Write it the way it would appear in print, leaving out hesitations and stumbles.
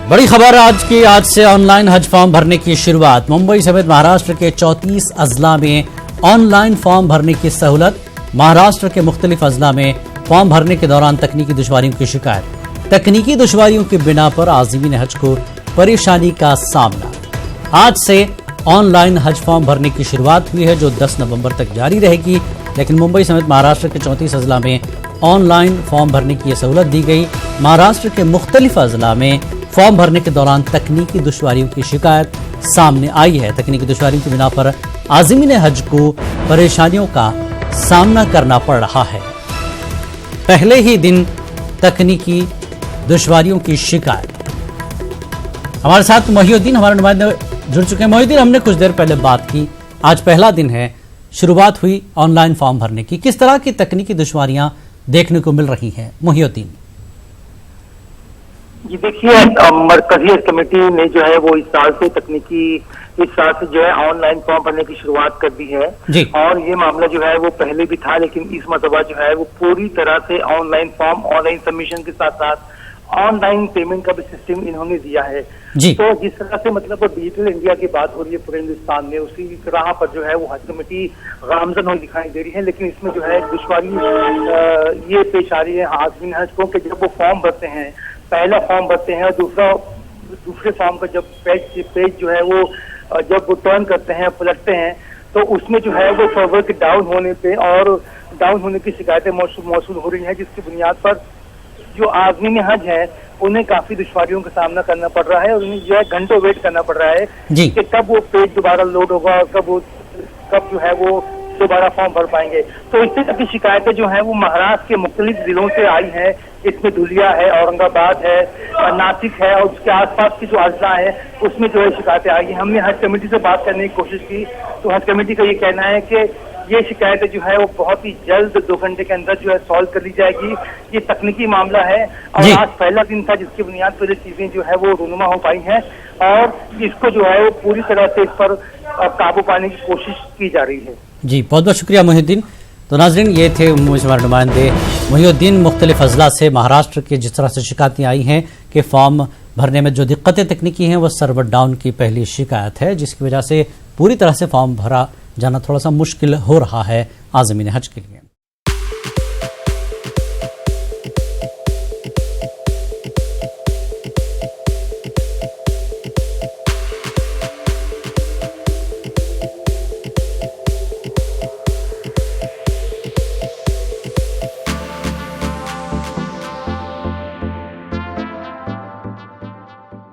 बड़ी खबर आज से ऑनलाइन हज फॉर्म भरने की शुरुआत। मुंबई समेत महाराष्ट्र के 34 अजला में ऑनलाइन फॉर्म भरने की सहूलत। महाराष्ट्र के मुख्तलिफ अजला में फॉर्म भरने के दौरान तकनीकी दुश्वारियों की शिकायत। तकनीकी दुश्वारियों की बिना पर आज़मीन हज को परेशानी का सामना। आज से ऑनलाइन हज फॉर्म भरने की शुरुआत हुई है, जो 10 नवंबर तक जारी रहेगी। लेकिन मुंबई समेत महाराष्ट्र के 34 अजला में ऑनलाइन फॉर्म भरने की सहूलत दी गई। महाराष्ट्र के मुख्तलिफ अजला में फॉर्म भरने के दौरान तकनीकी दुश्वारियों की शिकायत सामने आई है। तकनीकी दुश्वारियों की बिना पर आज़मीन हज को परेशानियों का सामना करना पड़ रहा है। पहले ही दिन तकनीकी दुश्वारियों की शिकायत। हमारे साथ मोहिउद्दीन हमारे नुमाइंदे जुड़ चुके हैं। मोहिउद्दीन, हमने कुछ देर पहले बात की, आज पहला दिन है, शुरुआत हुई ऑनलाइन फॉर्म भरने की। किस तरह की तकनीकी दुश्वारियां देखने को मिल रही हैं मोहिउद्दीन? जी देखिए, मरकजी हज कमेटी ने जो है वो इस साल से जो है ऑनलाइन फॉर्म भरने की शुरुआत कर दी है जी। और ये मामला जो है वो पहले भी था, लेकिन इस मरतबा जो है वो पूरी तरह से ऑनलाइन फॉर्म, ऑनलाइन सबमिशन के साथ साथ ऑनलाइन पेमेंट का भी सिस्टम इन्होंने दिया है जी। तो जिस तरह से मतलब डिजिटल इंडिया की बात हो रही है पूरे हिंदुस्तान में, उसी राह पर जो है वो हज कमेटी गामजन हुई दिखाई दे रही है। लेकिन इसमें जो है दुश्वारी ये पेश आ रही है आज़मीन हज को कि जब वो फॉर्म भरते हैं, पहला फॉर्म भरते हैं और दूसरे फॉर्म का जब पेज जो है वो जब वो टर्न करते हैं, पलटते हैं, तो उसमें जो है वो सर्वर के डाउन होने की शिकायतें मौसूल हो रही हैं, जिसकी बुनियाद पर जो आज़मीन हज है उन्हें काफी दुश्वारियों का सामना करना पड़ रहा है और उन्हें जो है घंटों वेट करना पड़ रहा है कि कब वो पेज दोबारा लोड होगा और कब जो है वो दोबारा फॉर्म भर पाएंगे। तो इस तरह की शिकायतें जो हैं वो महाराष्ट्र के मुख्तलिफ जिलों से आई हैं। इसमें धुलिया है, औरंगाबाद है, नासिक है और उसके आसपास की जो अजला है उसमें जो है शिकायतें आई हैं। हमने हज कमेटी से बात करने की कोशिश की तो हज कमेटी का ये कहना है कि ये शिकायतें जो है वो बहुत ही जल्द 2 घंटे के अंदर जो है सॉल्व कर ली जाएगी। ये तकनीकी मामला है और आज पहला दिन था जिसकी बुनियाद पर ये चीजें जो है वो रूनुमा हो पाई हैं और इसको जो है वो पूरी तरह से इस पर काबू पाने की कोशिश की जा रही है। जी, बहुत बहुत शुक्रिया मोहिउद्दीन। तो नाजरीन, ये थे हमारे नुमाइंदे मोहिउद्दीन। मुख्तलिफ अजला से महाराष्ट्र के जिस तरह से शिकायतें आई हैं कि फॉर्म भरने में जो दिक्कतें तकनीकी हैं वो सर्वर डाउन की पहली शिकायत है, जिसकी वजह से पूरी तरह से फॉर्म भरा जाना थोड़ा सा मुश्किल हो रहा है आज़मीन हज के लिए।